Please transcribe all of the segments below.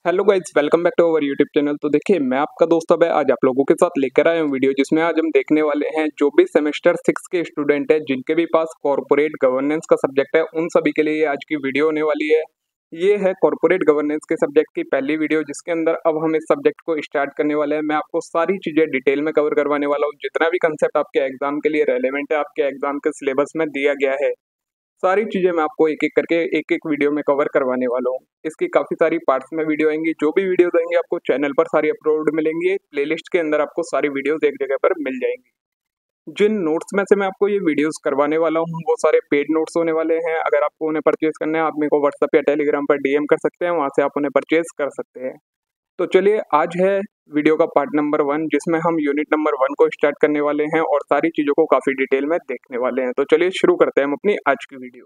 Hello guys, welcome back to our YouTube channel. तो देखिए, मैं आपका दोस्त अभय आज आप लोगों के साथ लेकर आया हूँ वीडियो, जिसमें आज हम देखने वाले हैं जो भी सेमेस्टर 6 के स्टूडेंट हैं जिनके भी पास कॉर्पोरेट गवर्नेंस का सब्जेक्ट है, उन सभी के लिए ये आज की वीडियो होने वाली है। ये है कॉर्पोरेट गवर्नेंस के सब्जेक्ट की पहली वीडियो, जिसके अंदर अब हम इस सब्जेक्ट को स्टार्ट करने वाले हैं। मैं आपको सारी चीजें डिटेल में कवर करवाने वाला हूँ, जितना भी कंसेप्ट आपके एग्जाम के लिए रेलेवेंट है, आपके एग्जाम के सिलेबस में दिया गया है, सारी चीजें मैं आपको एक एक करके एक एक वीडियो में कवर करवाने वाला हूँ। इसकी काफी सारी पार्ट्स में वीडियो आएंगी, जो भी वीडियो आएंगे आपको चैनल पर सारी अपलोड मिलेंगी, प्लेलिस्ट के अंदर आपको सारी वीडियोस एक जगह पर मिल जाएंगी। जिन नोट्स में से मैं आपको ये वीडियोस करवाने वाला हूँ वो सारे पेड नोट्स होने वाले हैं। अगर आपको उन्हें परचेज करना है, आप मेरे को व्हाट्सएप या टेलीग्राम पर डीएम कर सकते हैं, वहां से आप उन्हें परचेज कर सकते हैं। तो चलिए, आज है वीडियो का पार्ट नंबर 1, जिसमें हम यूनिट नंबर 1 को स्टार्ट करने वाले हैं और सारी चीजों को काफी डिटेल में देखने वाले हैं। तो चलिए शुरू करते हैं हम अपनी आज की वीडियो।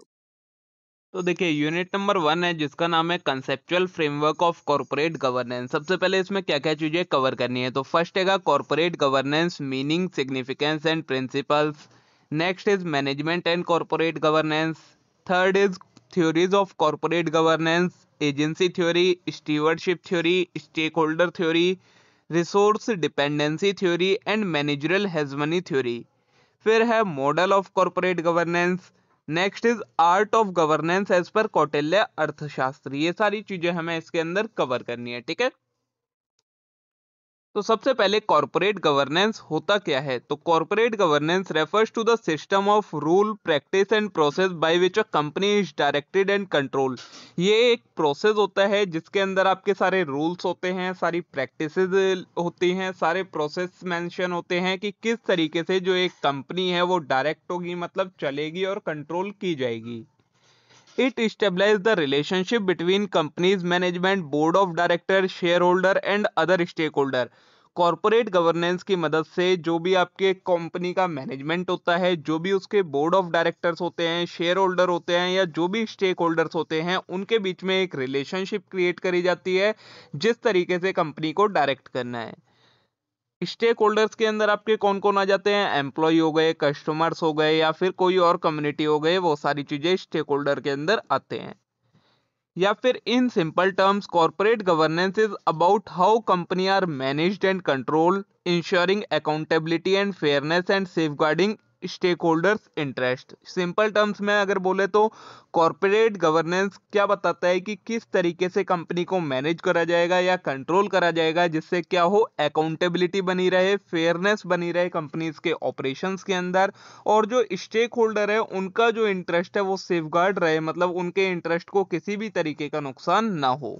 तो देखिए यूनिट नंबर 1 है जिसका नाम है conceptual framework of corporate governance. सबसे पहले इसमें क्या क्या चीजें कवर करनी है। तो फर्स्ट है corporate governance meaning, significance and principles. Next is management and corporate governance. Third is theories of corporate governance, agency theory, stewardship theory, stakeholder theory, resource dependency theory and managerial hegemony theory. फिर है model of corporate governance. Next is art of governance as per Kautilya अर्थशास्त्र। ये सारी चीजें हमें इसके अंदर cover करनी है, ठीक है। तो सबसे पहले कॉर्पोरेट गवर्नेंस होता क्या है। तो corporate governance refers to the system of rule, practice and process by which a company is directed and control. ये एक प्रोसेस होता है जिसके अंदर आपके सारे रूल्स होते हैं, सारी प्रैक्टिसेस होती हैं, सारे प्रोसेस मेंशन होते हैं कि किस तरीके से जो एक कंपनी है वो डायरेक्ट होगी, मतलब चलेगी और कंट्रोल की जाएगी। It establishes the relationship between company's management, board of directors, shareholder and other stakeholder। Corporate governance की मदद से जो भी आपके कंपनी का मैनेजमेंट होता है, जो भी उसके बोर्ड ऑफ डायरेक्टर्स होते हैं, शेयर होल्डर होते हैं या जो भी स्टेक होल्डर्स होते हैं, उनके बीच में एक रिलेशनशिप क्रिएट करी जाती है जिस तरीके से कंपनी को डायरेक्ट करना है। स्टेक होल्डर्स के अंदर आपके कौन कौन आ जाते हैं, एम्प्लॉय हो गए, कस्टमर्स हो गए या फिर कोई और कम्युनिटी हो गए, वो सारी चीजें स्टेक होल्डर के अंदर आते हैं। या फिर in simple terms corporate governance is about how company are managed and control, ensuring accountability and fairness and safeguarding stakeholders' interest. Simple terms में अगर बोले तो कॉर्पोरेट गवर्नेंस क्या बताता है कि किस तरीके से कंपनी को मैनेज करा जाएगा या कंट्रोल करा जाएगा, जिससे क्या हो, अकाउंटेबिलिटी बनी रहे, फेयरनेस बनी रहे कंपनीज के ऑपरेशंस के अंदर, और जो स्टेक होल्डर है उनका जो इंटरेस्ट है वो सेफगार्ड रहे, मतलब उनके इंटरेस्ट को किसी भी तरीके का नुकसान ना हो।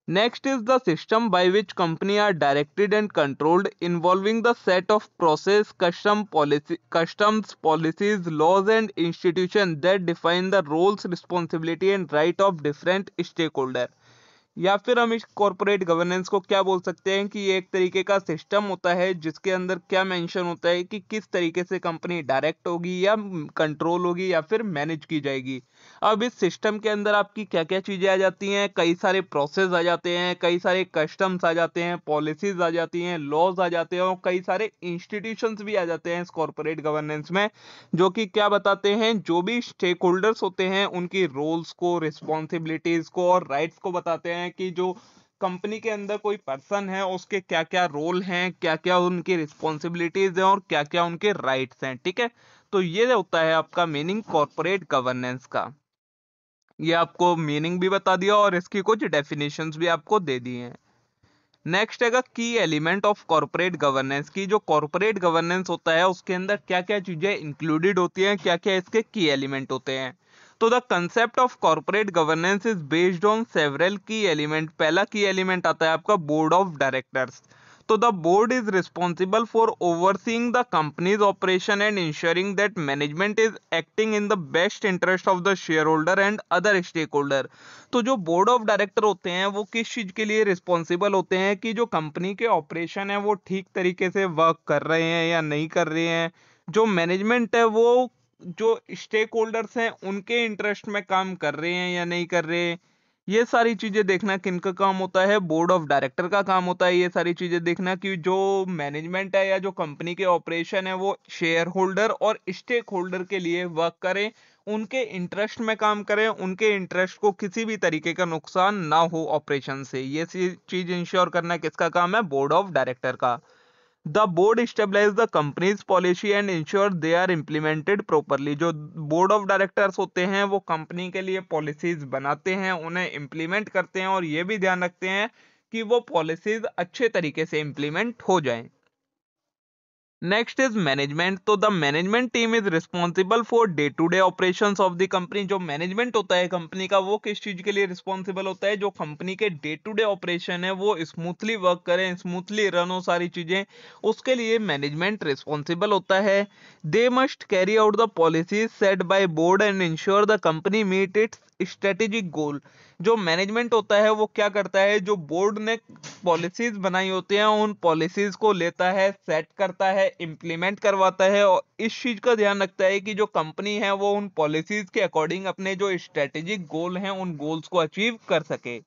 Next is the system by which company are directed and controlled, involving the set of process, customs, policies, laws and institutions that define the roles, responsibility and right of different stakeholder। या फिर हम इस corporate governance को क्या बोल सकते हैं कि ये एक तरीके का सिस्टम होता है जिसके अंदर क्या मेंशन होता है कि किस तरीके से कंपनी डायरेक्ट होगी या कंट्रोल होगी या फिर मैनेज की जाएगी। अब इस सिस्टम के अंदर आपकी क्या क्या चीजें आ जाती हैं, कई सारे प्रोसेस आ जाते हैं, कई सारे कस्टम्स आ जाते हैं, पॉलिसीज आ जाती हैं, लॉज आ जाते हैं और कई सारे इंस्टीट्यूशंस भी आ जाते हैं इस कॉर्पोरेट गवर्नेंस में, जो कि क्या बताते हैं, जो भी स्टेक होल्डर्स होते हैं उनकी रोल्स को, रिस्पॉन्सिबिलिटीज को और राइट्स को बताते हैं कि जो कंपनी के अंदर कोई पर्सन है उसके क्या क्या रोल हैं, क्या क्या उनकी रिस्पॉन्सिबिलिटीज हैं और क्या क्या उनके राइट्स हैं, ठीक है। तो ये होता है आपका मीनिंग कॉर्पोरेट गवर्नेंस का। ये आपको मीनिंग भी बता दिया और इसकी कुछ डेफिनेशंस भी आपको दे दी हैं। नेक्स्ट है की एलिमेंट ऑफ कॉर्पोरेट गवर्नेंस की। जो कॉर्पोरेट गवर्नेंस होता है उसके अंदर क्या क्या चीजें इंक्लूडेड होती हैं, क्या क्या इसके की एलिमेंट होते हैं। तो the concept of corporate governance is based on several की एलिमेंट। पहला की एलिमेंट आता है आपका बोर्ड ऑफ डायरेक्टर्स। तो the board is responsible for overseeing the company's operation and ensuring that management is acting in the best interest of the shareholder and other stakeholder। तो जो board of director होते हैं वो किस चीज के लिए रिस्पॉन्सिबल होते हैं कि जो कंपनी के ऑपरेशन है वो ठीक तरीके से वर्क कर रहे हैं या नहीं कर रहे हैं, जो मैनेजमेंट है वो जो स्टेक होल्डर्स हैं उनके इंटरेस्ट में काम कर रहे हैं या नहीं कर रहे हैं। ये सारी चीजें देखना किनका काम होता है, बोर्ड ऑफ डायरेक्टर का काम होता है। ये सारी चीजें देखना कि जो मैनेजमेंट है या जो कंपनी के ऑपरेशन है वो शेयर होल्डर और स्टेक होल्डर के लिए वर्क करें, उनके इंटरेस्ट में काम करें, उनके इंटरेस्ट को किसी भी तरीके का नुकसान ना हो ऑपरेशन से। ये चीज इंश्योर करना किसका काम है? बोर्ड ऑफ डायरेक्टर का। The board stabilize the company's policy and ensure they are implemented properly. जो बोर्ड ऑफ डायरेक्टर्स होते हैं वो कंपनी के लिए पॉलिसीज बनाते हैं, उन्हें इम्प्लीमेंट करते हैं और ये भी ध्यान रखते हैं कि वो पॉलिसीज अच्छे तरीके से इम्प्लीमेंट हो जाएं। Next is management. तो the management team is responsible for day to day operations of the company. जो मैनेजमेंट होता है कंपनी का वो किस चीज के लिए रिस्पॉन्सिबल होता है? जो कंपनी के डे टू डे ऑपरेशन है वो स्मूथली वर्क करें, स्मूथली रन हो सारी चीजें, उसके लिए मैनेजमेंट रिस्पॉन्सिबल होता है। They must carry out the policies set by board and ensure the company meet its strategic goal. जो मैनेजमेंट होता है वो क्या करता है? जो बोर्ड ने पॉलिसीज बनाई होती हैं उन पॉलिसीज को लेता है, सेट करता है, इम्प्लीमेंट करवाता है और इस चीज का ध्यान रखता है कि जो कंपनी है वो उन पॉलिसीज के अकॉर्डिंग अपने जो स्ट्रेटेजिक गोल हैं उन गोल्स को अचीव कर सके।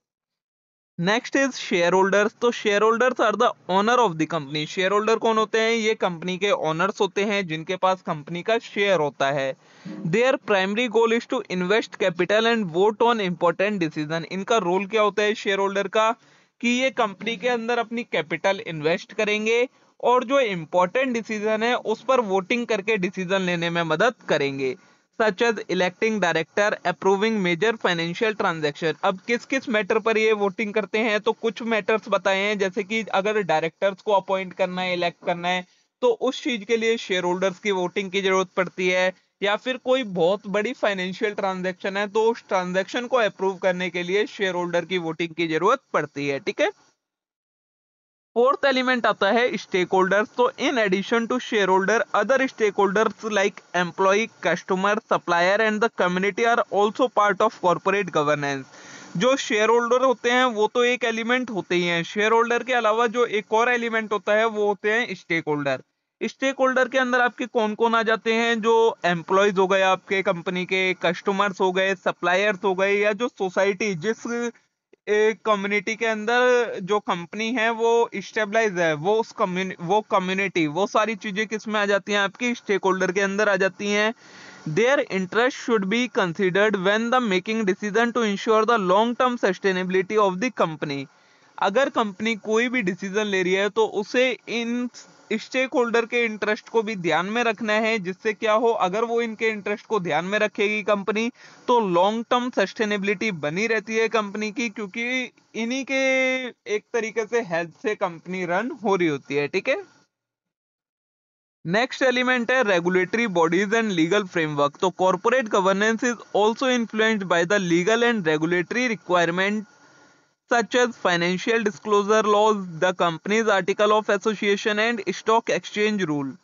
Next is shareholders. तो shareholders are the owner of the company. Shareholder कौन होते हैं? ये कंपनी के ओनर्स होते हैं जिनके पास कंपनी का शेयर होता है। Their primary goal is to invest capital and vote on important decision. इनका रोल क्या होता है शेयर होल्डर का? कि ये कंपनी के अंदर अपनी कैपिटल इन्वेस्ट करेंगे और जो इंपॉर्टेंट डिसीजन है उस पर वोटिंग करके डिसीजन लेने में मदद करेंगे। Such as electing director, approving major financial transaction. अब किस किस मैटर पर ये वोटिंग करते हैं? तो कुछ मैटर्स बताए हैं, जैसे कि अगर डायरेक्टर्स को अपॉइंट करना है, इलेक्ट करना है, तो उस चीज के लिए शेयर होल्डर्स की वोटिंग की जरूरत पड़ती है। या फिर कोई बहुत बड़ी फाइनेंशियल ट्रांजैक्शन है तो उस ट्रांजैक्शन को अप्रूव करने के लिए शेयर होल्डर की वोटिंग की जरूरत पड़ती है। ठीक है। फोर्थ एलिमेंट आता है स्टेक होल्डर्स। तो in addition to shareholder, other stakeholders like employ, customer, supplier and the community are also part of corporate governance. जो शेयर होल्डर होते हैं वो तो एक एलिमेंट होते ही हैं, शेयर होल्डर के अलावा जो एक और एलिमेंट होता है वो होते हैं स्टेक होल्डर। स्टेक होल्डर के अंदर आपके कौन कौन आ जाते हैं? जो एम्प्लॉयज हो गए आपके कंपनी के, कस्टमर्स हो गए, सप्लायर्स हो गए, या जो सोसाइटी जिस एक कम्युनिटी के अंदर जो कंपनी है वो स्टेबलाइज है, वो कम्युनिटी, वो सारी चीजें किस में आ जाती हैं? आपकी स्टेक होल्डर के अंदर आ जाती हैं। There interest should be considered when the making decision to ensure the long term sustainability of the company. अगर कंपनी कोई भी डिसीजन ले रही है तो उसे इन स्टेक होल्डर के इंटरेस्ट को भी ध्यान में रखना है, जिससे क्या हो, अगर वो इनके इंटरेस्ट को ध्यान में रखेगी कंपनी तो लॉन्ग टर्म सस्टेनेबिलिटी बनी रहती है कंपनी की, क्योंकि इन्हीं के एक तरीके से हेल्प से कंपनी रन हो रही होती है। ठीक है। नेक्स्ट एलिमेंट है regulatory bodies and legal framework. तो corporate governance is also influenced by the legal and regulatory requirement such as financial disclosure laws, the company's article of association and stock exchange rule।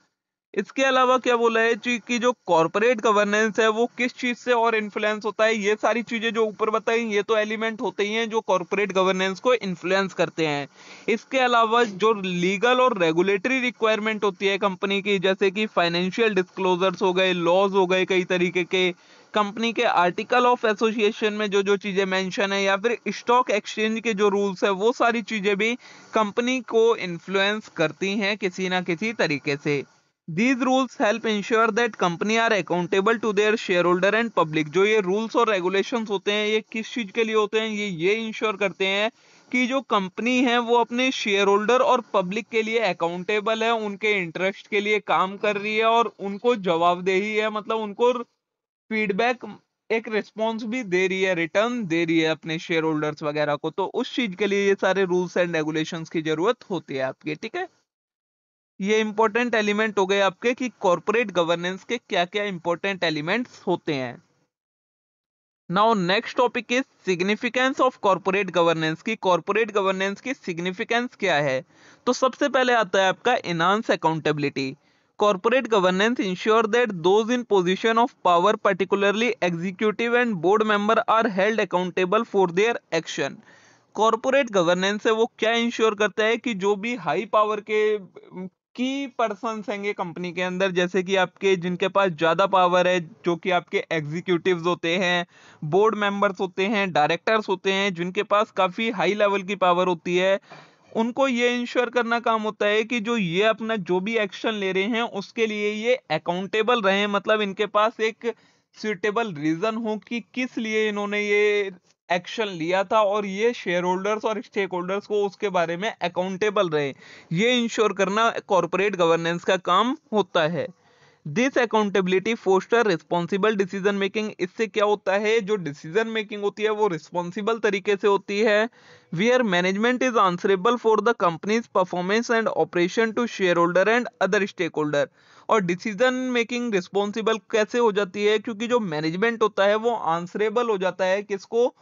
इसके अलावा क्या बोला है कि जो corporate governance है वो किस चीज से और इन्फ्लुएंस होता है? ये सारी चीजें जो ऊपर बताई ये तो एलिमेंट होते ही हैं जो कॉर्पोरेट गवर्नेंस को इन्फ्लुएंस करते हैं। इसके अलावा जो लीगल और रेगुलेटरी रिक्वायरमेंट होती है कंपनी की, जैसे कि फाइनेंशियल डिस्क्लोजर्स हो गए, लॉज हो गए कई तरीके के, कंपनी के आर्टिकल ऑफ एसोसिएशन में जो जो चीजें मेंशन है, या फिर स्टॉक एक्सचेंज के जो रूल्स है, वो सारी चीजें भी कंपनी को इन्फ्लुएंस करती हैं किसी ना किसी तरीके से। These rules help ensure that company are accountable to their shareholder and public। जो ये rules और regulations होते हैं ये किस चीज के लिए होते हैं? ये इंश्योर करते हैं कि जो कंपनी है वो अपने शेयर होल्डर और पब्लिक के लिए अकाउंटेबल है, उनके इंटरेस्ट के लिए काम कर रही है और उनको जवाबदेही है, मतलब उनको फीडबैक, एक रिस्पॉन्स भी दे रही है, रिटर्न दे रही है अपने शेयर होल्डर्स वगैरह को। तो उस चीज के लिए ये सारे रूल्स एंड रेगुलेशंस की जरूरत होती है आपकी। ठीक है। ये इंपॉर्टेंट एलिमेंट हो गए आपके कि कॉर्पोरेट गवर्नेंस के क्या क्या इंपॉर्टेंट एलिमेंट्स होते हैं। Now next topic is significance of corporate governance. की कॉर्पोरेट गवर्नेंस की सिग्निफिकेंस क्या है? तो सबसे पहले आता है आपका enhance accountability. Corporate governance ensure that those in position of power, particularly executive and board member, are held accountable for their action. Corporate governance है वो क्या इंश्योर करता है कि जो भी हाई पावर के की पर्सन्स हैंगे कंपनी के अंदर, जैसे कि आपके जिनके पास ज्यादा पावर है, जो कि आपके एग्जीक्यूटिव्स होते हैं, बोर्ड मेंबर्स होते हैं, डायरेक्टर्स होते हैं, जिनके पास काफी हाई लेवल की पावर होती है, उनको ये इंश्योर करना काम होता है कि जो ये अपना जो भी एक्शन ले रहे हैं उसके लिए ये अकाउंटेबल रहे, मतलब इनके पास एक सुटेबल रीजन हो कि किस लिए इन्होंने ये एक्शन लिया था, और ये शेयर होल्डर्स और स्टेक होल्डर्स को उसके बारे में अकाउंटेबल रहे। ये इंश्योर करना कॉर्पोरेट गवर्नेंस का काम होता है। This accountability foster responsible decision making. इससे क्या होता है, जो डिसीजन मेकिंग होती है वो रिस्पॉन्सिबल तरीके से होती है। Where management is answerable for the company's performance and operation to shareholder and other stakeholder. और डिसीजन मेकिंग रिस्पॉन्सिबल कैसे हो जाती है, क्योंकि जो मैनेजमेंट होता है वो आंसरेबल हो जाता है किसको,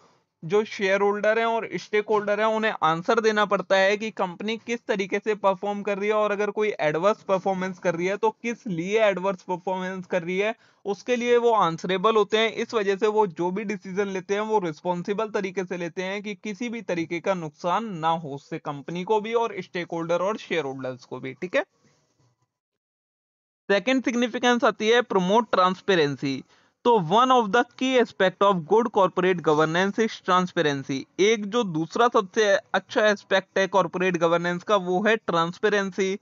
जो शेयर होल्डर हैं और स्टेक होल्डर हैं उन्हें आंसर देना पड़ता है कि कंपनी किस तरीके से परफॉर्म कर रही है, और अगर कोई एडवर्स परफॉर्मेंस कर रही है तो किस लिए एडवर्स परफॉर्मेंस कर रही है, उसके लिए वो आंसरेबल होते हैं। इस वजह से वो जो भी डिसीजन लेते हैं वो रिस्पॉन्सिबल तरीके से लेते हैं कि किसी भी तरीके का नुकसान ना हो उससे कंपनी को भी और स्टेक होल्डर और शेयर होल्डर्स को भी। ठीक है। सेकेंड सिग्निफिकेंस आती है प्रमोट ट्रांसपेरेंसी। तो one of the key aspect of good corporate governance is transparency. एक जो दूसरा सबसे अच्छा एस्पेक्ट है कॉर्पोरेट गवर्नेंस का वो है transparency.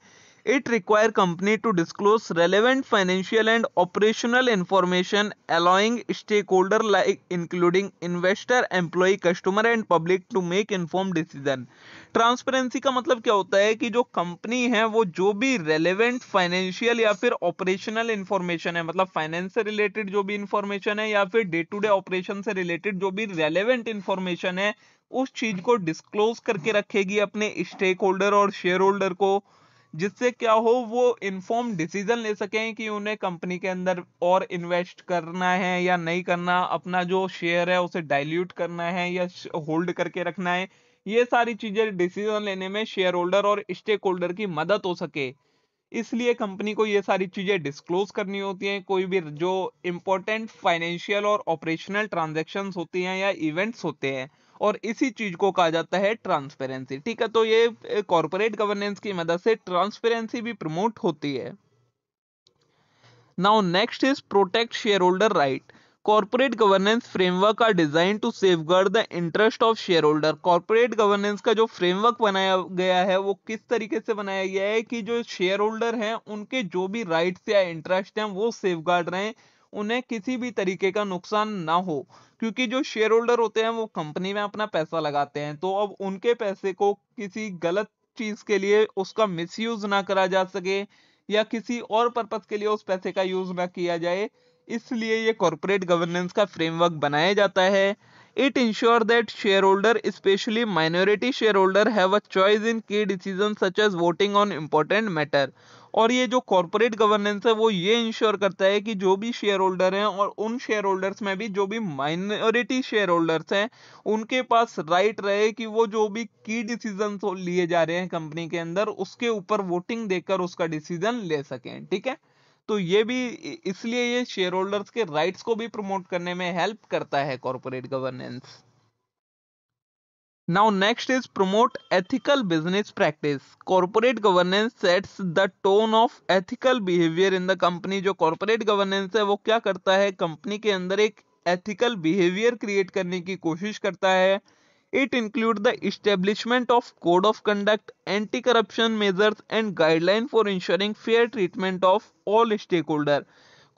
It require company to disclose relevant financial and operational information allowing stakeholder like including investor, employ, customer and public to make inform decision. Transparency का मतलब क्या होता है कि जो कंपनी है वो जो भी रेलेवेंट फाइनेंशियल या फिर ऑपरेशनल इंफॉर्मेशन है, मतलब फाइनेंस से रिलेटेड जो भी इंफॉर्मेशन है या फिर डे टू डे ऑपरेशन से रिलेटेड जो भी रेलेवेंट इंफॉर्मेशन है, उस चीज को डिस्क्लोज करके रखेगी अपने स्टेक होल्डर और शेयर होल्डर को, जिससे क्या हो वो इन्फॉर्म डिसीजन ले सकें कि उन्हें कंपनी के अंदर और इन्वेस्ट करना है या नहीं करना, अपना जो शेयर है उसे डाइल्यूट करना है या होल्ड करके रखना है। ये सारी चीजें डिसीजन लेने में शेयर होल्डर और स्टेक होल्डर की मदद हो सके, इसलिए कंपनी को ये सारी चीजें डिस्क्लोज करनी होती हैं। कोई भी जो इंपॉर्टेंट फाइनेंशियल और ऑपरेशनल ट्रांजैक्शंस होती हैं या इवेंट्स होते हैं, और इसी चीज को कहा जाता है ट्रांसपेरेंसी। ठीक है, तो ये कॉर्पोरेट गवर्नेंस की मदद से ट्रांसपेरेंसी भी प्रमोट होती है। Now next is protect shareholder right. Corporate governance framework are designed to safeguard the interest of shareholder. Corporate governance का जो framework बनाया गया है वो किस तरीके से बनाया गया है कि जो शेयर होल्डर हैं उनके जो भी राइट्स या इंटरेस्ट हैं वो सेफगार्ड रहें, उन्हें किसी भी तरीके का नुकसान ना हो। क्योंकि जो शेयर होल्डर होते हैं वो कंपनी में अपना पैसा लगाते हैं, तो अब उनके पैसे को किसी गलत चीज के लिए उसका मिसयूज ना करा जा सके या किसी और पर्पस के लिए उस पैसे का यूज ना किया जाए, इसलिए ये कॉर्पोरेट गवर्नेंस का फ्रेमवर्क बनाया जाता है। It ensure that shareholder specially minority shareholder have a choice in key decision such as voting on important matter. और ये जो कॉर्पोरेट गवर्नेंस है वो ये इंश्योर करता है कि जो भी शेयर होल्डर हैं और उन शेयर होल्डर्स में भी जो भी माइनॉरिटी शेयर होल्डर्स हैं उनके पास राइट रहे कि वो जो भी की डिसीजन लिए जा रहे हैं कंपनी के अंदर उसके ऊपर वोटिंग देकर उसका डिसीजन ले सकें। ठीक है, तो ये भी इसलिए ये शेयर होल्डर्स के राइट्स को भी प्रमोट करने में हेल्प करता है corporate governance. Now next is promote ethical business practice. Corporate governance sets the tone of ethical behavior in the company. जो corporate governance है वो क्या करता है, कंपनी के अंदर एक ethical behavior create करने की कोशिश करता है। It include the establishment of code of conduct, anti-corruption measures and guideline for ensuring fair treatment of all stakeholder.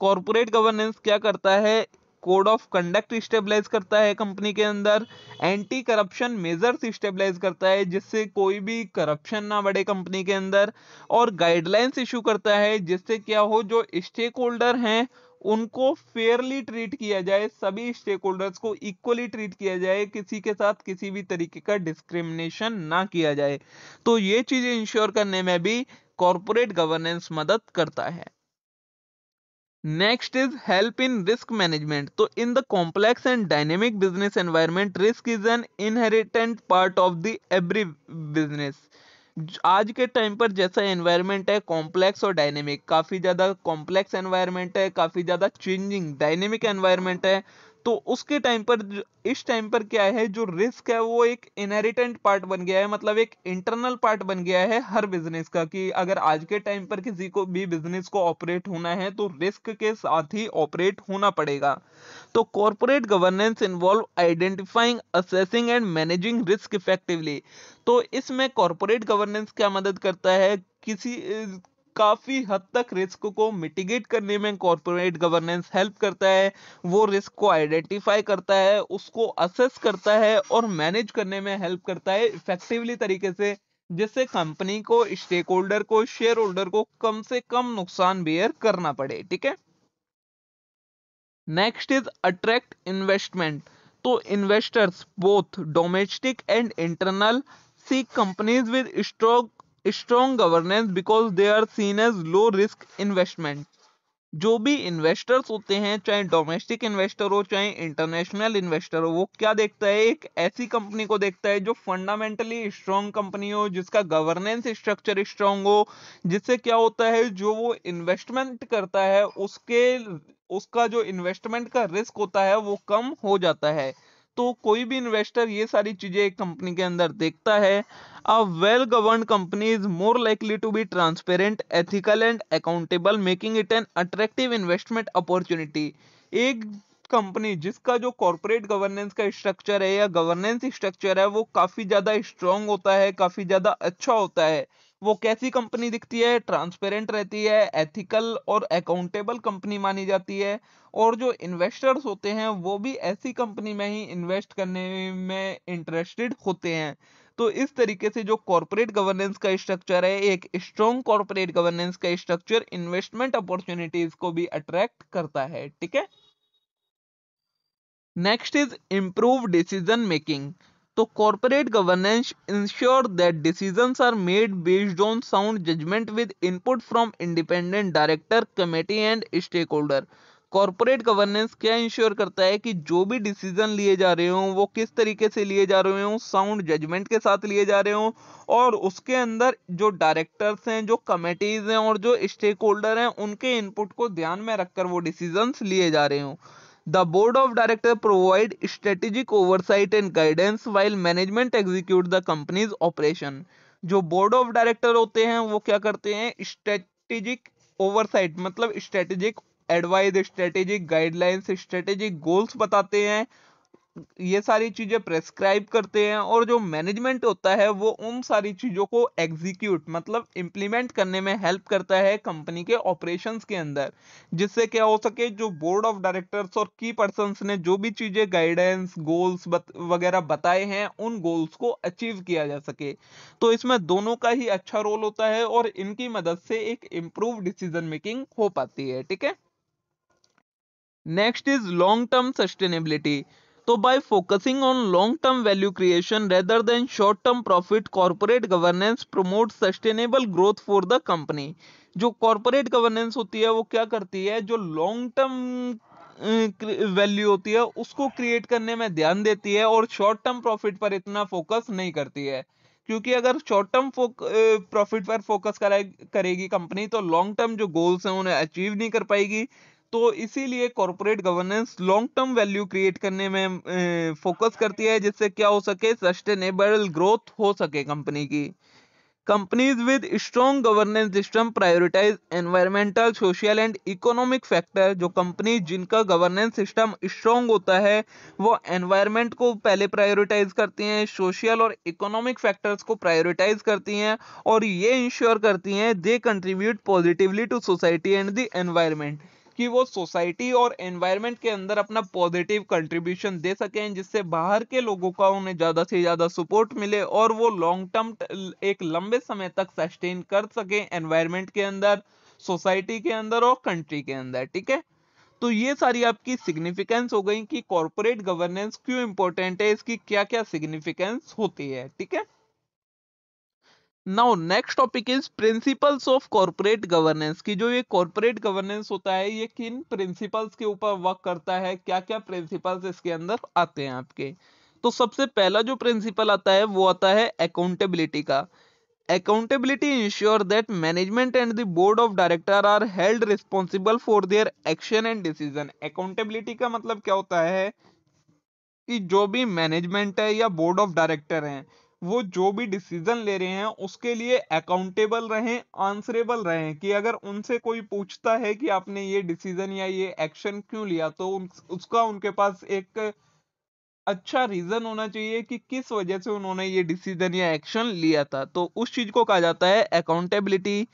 Corporate governance क्या करता है, कोड ऑफ कंडक्ट स्टेबलाइज करता है कंपनी के अंदर, एंटी करप्शन मेजर्स स्टेबलाइज करता है जिससे कोई भी करप्शन ना बढ़े कंपनी के अंदर, और गाइडलाइंस इशू करता है जिससे क्या हो जो स्टेक होल्डर हैं उनको फेयरली ट्रीट किया जाए, सभी स्टेक होल्डर्स को इक्वली ट्रीट किया जाए, किसी के साथ किसी भी तरीके का डिस्क्रिमिनेशन ना किया जाए। तो ये चीजें इंश्योर करने में भी कॉर्पोरेट गवर्नेंस मदद करता है। Next is help in risk management. तो in the complex and dynamic business environment, risk is an inherent part of the every business. आज के टाइम पर जैसा एनवायरनमेंट है कॉम्प्लेक्स और डायनेमिक, काफी ज्यादा कॉम्प्लेक्स एनवायरनमेंट है, काफी ज्यादा चेंजिंग डायनेमिक एनवायरनमेंट है, तो उसके टाइम पर इस टाइम पर क्या है, जो रिस्क है वो एक इनहेरिटेंट पार्ट बन गया है, मतलब एक इंटरनल पार्ट बन गया है हर बिजनेस का, कि अगर आज के टाइम पर किसी को भी बिजनेस को ऑपरेट होना है तो रिस्क के साथ ही ऑपरेट होना पड़ेगा। तो corporate governance involve identifying, assessing and managing risk effectively. तो इसमें कॉर्पोरेट गवर्नेंस क्या मदद करता है, किसी काफी हद तक रिस्क को मिटिगेट करने में कॉर्पोरेट गवर्नेंस हेल्प करता है। वो रिस्क को आइडेंटिफाई करता है, उसको असेस करता है और मैनेज करने में हेल्प करता है इफेक्टिवली तरीके से, जिससे कंपनी को, स्टेक होल्डर को, शेयर होल्डर को कम से कम नुकसान बेयर करना पड़े। ठीक है। Next is attract investment. तो investors both domestic and internal seek companies with strong governance because they are seen as low risk investment। जो भी इन्वेस्टर्स होते हैं, चाहे डोमेस्टिक इन्वेस्टर हो चाहे इंटरनेशनल इन्वेस्टर हो, वो क्या देखता है, एक ऐसी कंपनी को देखता है जो फंडामेंटली स्ट्रांग कंपनी हो, जिसका गवर्नेंस स्ट्रक्चर स्ट्रांग हो, जिससे क्या होता है जो वो इन्वेस्टमेंट करता है उसका जो इन्वेस्टमेंट का रिस्क होता है वो कम हो जाता है। तो कोई भी इन्वेस्टर ये सारी चीजें एक कंपनी के अंदर देखता है। A well-governed company is more likely to be transparent, ethical and accountable, making it an attractive investment opportunity। एक कंपनी जिसका जो कॉर्पोरेट गवर्नेंस का स्ट्रक्चर है या गवर्नेंस स्ट्रक्चर है वो काफी ज्यादा स्ट्रांग होता है, काफी ज्यादा अच्छा होता है, वो कैसी कंपनी दिखती है, ट्रांसपेरेंट रहती है, एथिकल और अकाउंटेबल कंपनी मानी जाती है। और जो इन्वेस्टर्स होते हैं वो भी ऐसी कंपनी में ही इन्वेस्ट करने में इंटरेस्टेड होते हैं। तो इस तरीके से जो कॉर्पोरेट गवर्नेंस का स्ट्रक्चर है, एक स्ट्रॉन्ग कॉर्पोरेट गवर्नेंस का स्ट्रक्चर इन्वेस्टमेंट अपॉर्चुनिटीज को भी अट्रैक्ट करता है। ठीक है। Next is improve decision making. तो corporate governance ensure that decisions are made based on sound judgement with input from independent director, committee and stakeholder. Corporate governance क्या ensure करता है कि जो भी डिसीजन लिए जा रहे हो वो किस तरीके से लिए जा रहे हो, साउंड जजमेंट के साथ लिए जा रहे हो, और उसके अंदर जो डायरेक्टर्स हैं, जो कमेटीज हैं और जो स्टेक होल्डर हैं उनके इनपुट को ध्यान में रखकर वो डिसीजंस लिए जा रहे हो। The board of directors provide strategic oversight and guidance while management execute the company's operation। जो बोर्ड ऑफ डायरेक्टर होते हैं वो क्या करते हैं, स्ट्रेटेजिक ओवरसाइट मतलब strategic advice, strategic guidelines, strategic goals बताते हैं, ये सारी चीजें प्रेस्क्राइब करते हैं, और जो मैनेजमेंट होता है वो उन सारी चीजों को एग्जीक्यूट मतलब इंप्लीमेंट करने में हेल्प करता है कंपनी के ऑपरेशंस के अंदर, जिससे क्या हो सके, जो बोर्ड ऑफ डायरेक्टर्स और की पर्संस ने जो भी चीजें गाइडेंस गोल्स वगैरह बताए हैं उन गोल्स को अचीव किया जा सके। तो इसमें दोनों का ही अच्छा रोल होता है और इनकी मदद से एक इम्प्रूव डिसीजन मेकिंग हो पाती है। ठीक है। Next is long term sustainability. तो by focusing on long term value creation rather than short term profit, corporate governance promote sustainable growth for the company. जो कॉर्पोरेट गवर्नेंस होती है वो क्या करती है, जो लॉन्ग टर्म वैल्यू होती है उसको क्रिएट करने में ध्यान देती है और शॉर्ट टर्म प्रॉफिट पर इतना फोकस नहीं करती है। क्योंकि अगर शॉर्ट टर्म प्रॉफिट पर फोकस करेगी कंपनी तो लॉन्ग टर्म जो गोल्स हैं उन्हें अचीव नहीं कर पाएगी। तो इसीलिए corporate governance long term value create करने में फोकस करती है, जिससे क्या हो सके, सस्टेनेबल ग्रोथ हो सके कंपनी की। Companies with strong governance system prioritize environmental, social and economic factor. जो कंपनी जिनका गवर्नेंस सिस्टम स्ट्रॉन्ग होता है वो एनवायरमेंट को पहले प्रायोरिटाइज करती हैं, सोशल और इकोनॉमिक फैक्टर्स को प्रायोरिटाइज करती हैं, और ये इंश्योर करती हैं they contribute positively to society and the environment, कि वो सोसाइटी और एनवायरनमेंट के अंदर अपना पॉजिटिव कंट्रीब्यूशन दे सकें, जिससे बाहर के लोगों का उन्हें ज़्यादा से ज़्यादा सपोर्ट मिले और वो लॉन्ग टर्म एक लंबे समय तक सस्टेन कर सकें एनवायरनमेंट के अंदर, सोसाइटी के अंदर और कंट्री के अंदर। ठीक है। तो ये सारी आपकी सिग्निफिकेंस हो गई कि कॉर्पोरेट गवर्नेंस क्यों इंपॉर्टेंट है, इसकी क्या क्या सिग्निफिकेंस होती है। ठीक है। Now next topic is principles of corporate governance. की जो ये कॉर्पोरेट गवर्नेंस होता है ये किन प्रिंसिपल्स के ऊपर वर्क करता है, क्या क्या प्रिंसिपल्स इसके अंदर आते हैं आपके। तो सबसे पहला जो प्रिंसिपल आता है वो आता है अकाउंटेबिलिटी का। Accountability ensure that management and the board of director are held responsible for their action and decision. Accountability का मतलब क्या होता है कि जो भी मैनेजमेंट है या बोर्ड ऑफ डायरेक्टर हैं वो जो भी डिसीजन ले रहे हैं उसके लिए अकाउंटेबल रहें, आंसरेबल रहें, कि अगर उनसे कोई पूछता है कि आपने ये डिसीजन या ये एक्शन क्यों लिया तो उसका उनके पास एक अच्छा रीजन होना चाहिए कि किस वजह से उन्होंने ये डिसीजन या एक्शन लिया था। तो उस चीज को कहा जाता है accountability.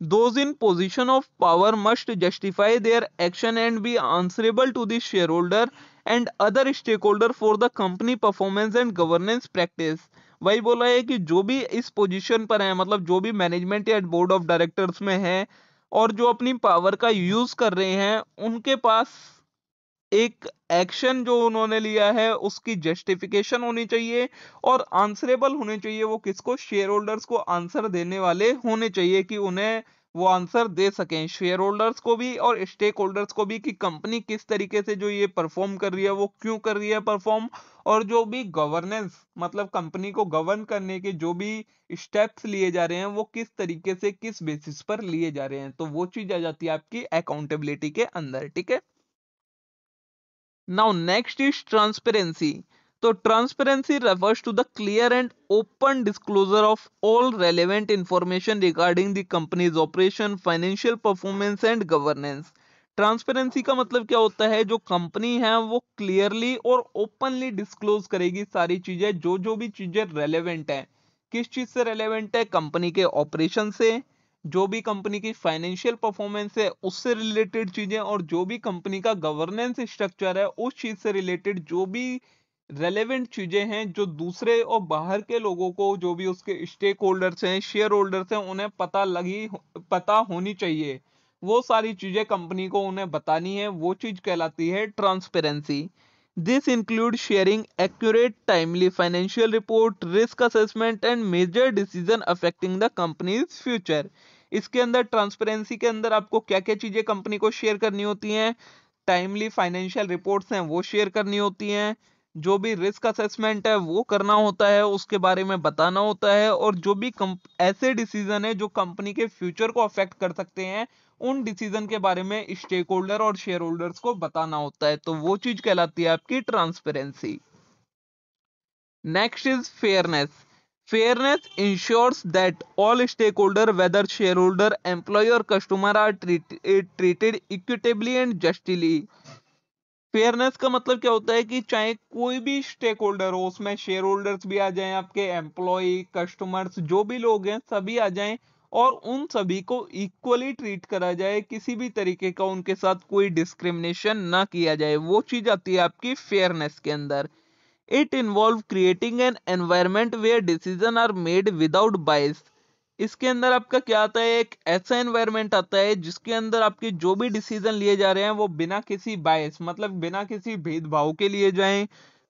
Those in position of power must justify their action and be answerable to the shareholder and other stakeholder for the company performance and governance practice। वही बोला है कि जो भी इस पोजीशन पर है, मतलब जो भी मैनेजमेंट या बोर्ड ऑफ डायरेक्टर्स में है और जो अपनी पावर का यूज कर रहे हैं, उनके पास एक एक्शन जो उन्होंने लिया है उसकी जस्टिफिकेशन होनी चाहिए और आंसरेबल होने चाहिए। वो किसको? शेयर होल्डर्स को आंसर देने वाले होने चाहिए कि उन्हें वो आंसर दे सकें, शेयर होल्डर्स को भी और स्टेक होल्डर्स को भी, कि कंपनी किस तरीके से जो ये परफॉर्म कर रही है वो क्यों कर रही है परफॉर्म, और जो भी गवर्नेंस मतलब कंपनी को गवर्न करने के जो भी स्टेप्स लिए जा रहे हैं वो किस तरीके से किस बेसिस पर लिए जा रहे हैं। तो वो चीज आ जाती है आपकी अकाउंटेबिलिटी के अंदर। ठीक है। Now next is transparency. So transparency refers to the clear and open disclosure of all relevant information regarding the company's operation, financial performance and governance. Transparency का मतलब क्या होता है? जो कंपनी है वो क्लियरली और ओपनली डिस्क्लोज करेगी सारी चीजें, जो भी चीजें रेलेवेंट है। किस चीज से रेलेवेंट है? कंपनी के ऑपरेशन से, जो भी कंपनी की फाइनेंशियल परफॉर्मेंस है उससे रिलेटेड चीजें, और जो भी कंपनी का गवर्नेंस स्ट्रक्चर है उस चीज से रिलेटेड जो भी रेलेवेंट चीजें हैं, जो दूसरे और बाहर के लोगों को, जो भी उसके स्टेक होल्डर्स हैं, शेयर होल्डर्स हैं, उन्हें पता होनी चाहिए। वो सारी चीजें कंपनी को उन्हें बतानी है, वो चीज कहलाती है transparency. This include sharing accurate timely financial report, risk assessment and major decision affecting the company's future. इसके अंदर ट्रांसपेरेंसी के अंदर आपको क्या क्या चीजें कंपनी को शेयर करनी होती हैं? टाइमली फाइनेंशियल रिपोर्ट्स हैं वो शेयर करनी होती हैं, जो भी रिस्क असेसमेंट है वो करना होता है, उसके बारे में बताना होता है, और जो भी ऐसे डिसीजन है जो कंपनी के फ्यूचर को अफेक्ट कर सकते हैं उन डिसीजन के बारे में स्टेक होल्डर और शेयर होल्डर्स को बताना होता है। तो वो चीज कहलाती है आपकी transparency. Next is fairness. Fairness ensures that all stakeholders, whether shareholder, employee or customer, are treated equitably and justly. Fairness का मतलब क्या होता है कि चाहे कोई भी स्टेक होल्डर हो, उसमें शेयर होल्डर्स भी आ जाएं, आपके एम्प्लॉय, कस्टमर्स, जो भी लोग हैं सभी आ जाएं, और उन सभी को इक्वली ट्रीट करा जाए, किसी भी तरीके का उनके साथ कोई डिस्क्रिमिनेशन ना किया जाए। वो चीज आती है आपकी फेयरनेस के अंदर। It involve creating an environment where decision are made without bias. इसके अंदर आपका क्या आता है? एक ऐसा एनवायरनमेंट आता है जिसके अंदर आपके जो भी डिसीजन लिए जा रहे हैं वो बिना किसी बायस, मतलब बिना किसी भेदभाव के लिए जाएं,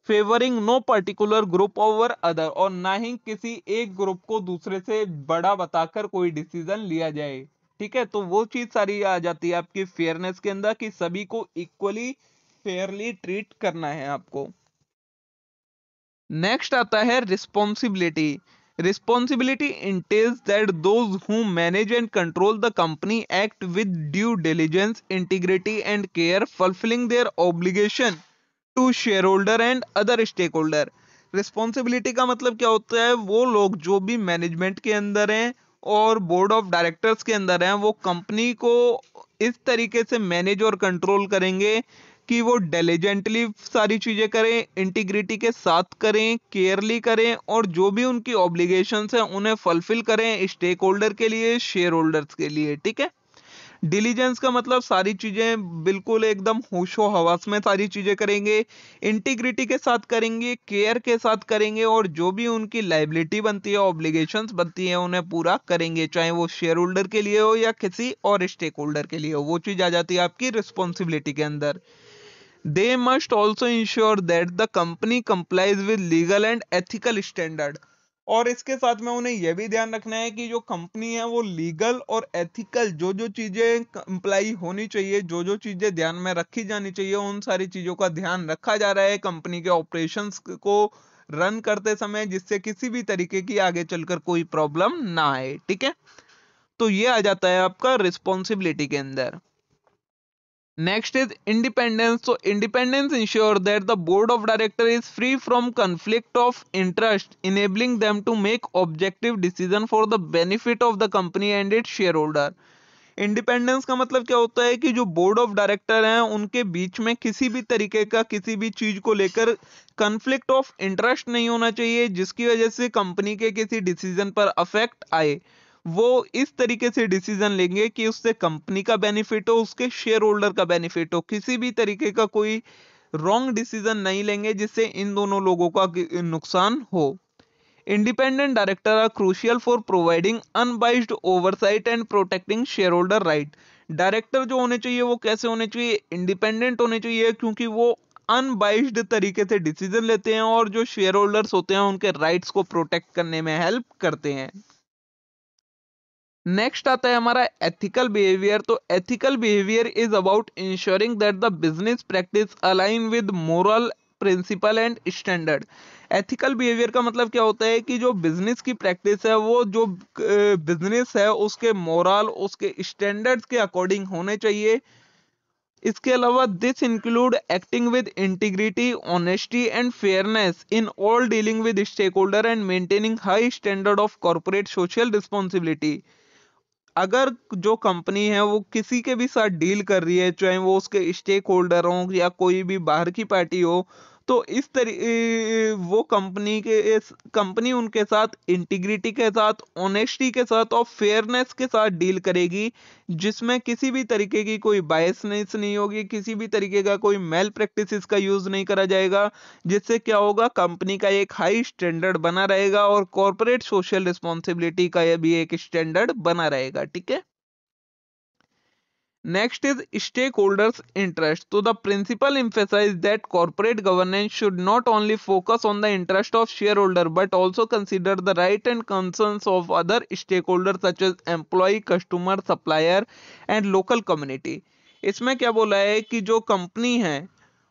favouring no particular group over other, और ना ही किसी एक ग्रुप को दूसरे से बड़ा बताकर कोई डिसीजन लिया जाए। ठीक है। तो वो चीज सारी आ जाती है आपकी फेयरनेस के अंदर कि सभी को इक्वली फेयरली ट्रीट करना है आपको। नेक्स्ट आता है responsibility. Responsibility entails that those who manage and control the company act with due diligence, integrity and care, fulfilling their obligation to shareholder and other stakeholder। Responsibility का मतलब क्या होता है? वो लोग जो भी मैनेजमेंट के अंदर हैं और बोर्ड ऑफ डायरेक्टर्स के अंदर हैं, वो कंपनी को इस तरीके से मैनेज और कंट्रोल करेंगे कि वो डिलीजेंटली सारी चीजें करें, इंटीग्रिटी के साथ करें, केयरली करें, और जो भी उनकी ऑब्लिगेशंस हैं उन्हें फुलफिल करें, स्टेक होल्डर के लिए, शेयर होल्डर्स के लिए। ठीक है। डिलीजेंस का मतलब सारी चीजें बिल्कुल एकदम होशो हवास में सारी चीजें करेंगे, इंटीग्रिटी के साथ करेंगे, केयर के साथ करेंगे, और जो भी उनकी लाइबिलिटी बनती है, ऑब्लिगेशंस बनती है, उन्हें पूरा करेंगे, चाहे वो शेयर होल्डर के लिए हो या किसी और स्टेक होल्डर के लिए हो। वो चीज आ जाती है आपकी रिस्पॉन्सिबिलिटी के अंदर। They must also ensure that the company complies with legal and ethical standard। और इसके साथ में उन्हें यह भी ध्यान रखना है कि जो कंपनी है वो लीगल और एथिकल जो चीजें कंप्लाई होनी चाहिए, जो चीजें ध्यान में रखी जानी चाहिए, उन सारी चीजों का ध्यान रखा जा रहा है कंपनी के ऑपरेशंस को रन करते समय, जिससे किसी भी तरीके की आगे चलकर कोई प्रॉब्लम ना आए। ठीक है। तो ये आ जाता है आपका रिस्पॉन्सिबिलिटी के अंदर। Next is independence. So independence ensure that the board of director is free from conflict of interest, enabling them to make objective decision for the benefit of the company and its shareholder। Independence का मतलब क्या होता है कि जो board of director हैं उनके बीच में किसी भी तरीके का किसी भी चीज को लेकर कन्फ्लिक्ट ऑफ इंटरेस्ट नहीं होना चाहिए जिसकी वजह से कंपनी के किसी डिसीजन पर अफेक्ट आए। वो इस तरीके से डिसीजन लेंगे कि उससे कंपनी का बेनिफिट हो, उसके शेयर होल्डर का बेनिफिट हो। किसी भी तरीके का कोई रॉन्ग डिसीजन नहीं लेंगे जिससे इन दोनों लोगों का नुकसान हो। Independent director are crucial for providing unbiased oversight and protecting shareholder right. Director जो होने चाहिए वो कैसे होने चाहिए? इंडिपेंडेंट होने चाहिए, क्योंकि वो अनबाइस्ड तरीके से डिसीजन लेते हैं और जो शेयर होल्डर्स होते हैं उनके राइट्स को प्रोटेक्ट करने में हेल्प करते हैं। नेक्स्ट आता है हमारा एथिकल बिहेवियर। तो ethical behaviour is about ensuring that the business practice align with moral principle and standard. Ethical behaviour का मतलब क्या होता है कि जो बिजनेस की प्रैक्टिस है वो जो बिजनेस है उसके मोरल, उसके स्टैंडर्ड्स के अकॉर्डिंग होने चाहिए। इसके अलावा this include acting with integrity, honesty and fairness in all dealing with stakeholder and maintaining high standard of corporate social responsibility. अगर जो कंपनी है वो किसी के भी साथ डील कर रही है, चाहे वो उसके स्टेक होल्डर हो या कोई भी बाहर की पार्टी हो, तो इस वो कंपनी उनके साथ इंटीग्रिटी के साथ, ऑनेस्टी के साथ और फेयरनेस के साथ डील करेगी, जिसमें किसी भी तरीके की कोई बायसनेस नहीं होगी, किसी भी तरीके का कोई मेल प्रैक्टिसेस का यूज नहीं करा जाएगा। जिससे क्या होगा, कंपनी का एक हाई स्टैंडर्ड बना रहेगा और कॉर्पोरेट सोशल रिस्पॉन्सिबिलिटी का भी एक स्टैंडर्ड बना रहेगा। ठीक है। Next is stakeholders' interest. So the principle emphasizes that corporate governance should not only focus on the interest of shareholder but also consider the right and concerns of other stakeholders such as employee, customer, supplier and local community. इसमें क्या बोला है कि जो company है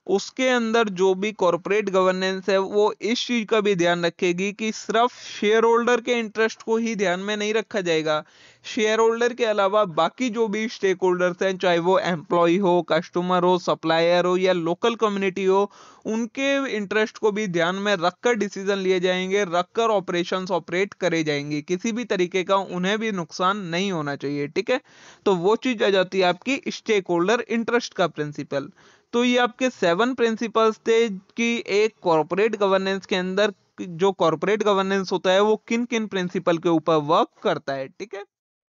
उसके अंदर जो भी कॉर्पोरेट गवर्नेंस है वो इस चीज का भी ध्यान रखेगी कि सिर्फ शेयर होल्डर के इंटरेस्ट को ही ध्यान में नहीं रखा जाएगा। शेयर होल्डर के अलावा बाकी जो भी स्टेक होल्डर्स हैं, चाहे वो एम्प्लॉय हो, कस्टमर हो, सप्लायर हो या लोकल कम्युनिटी हो, उनके इंटरेस्ट को भी ध्यान में रखकर डिसीजन लिए जाएंगे, रखकर ऑपरेशंस ऑपरेट करे जाएंगे। किसी भी तरीके का उन्हें भी नुकसान नहीं होना चाहिए। ठीक है। तो वो चीज आ जाती है आपकी स्टेक होल्डर इंटरेस्ट का प्रिंसिपल। तो ये आपके 7 प्रिंसिपल्स थे कि एक कॉर्पोरेट गवर्नेंस के अंदर जो कॉर्पोरेट गवर्नेंस होता है वो किन किन प्रिंसिपल के ऊपर वर्क करता है। ठीक है।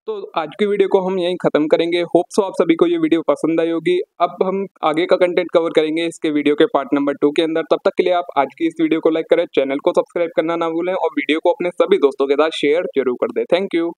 तो आज की वीडियो को हम यहीं खत्म करेंगे। होप सो आप सभी को ये वीडियो पसंद आई होगी। अब हम आगे का कंटेंट कवर करेंगे इसके वीडियो के पार्ट नंबर 2 के अंदर। तब तक के लिए आप आज की इस वीडियो को लाइक करें, चैनल को सब्सक्राइब करना ना भूलें और वीडियो को अपने सभी दोस्तों के साथ शेयर जरूर कर दें। Thank you.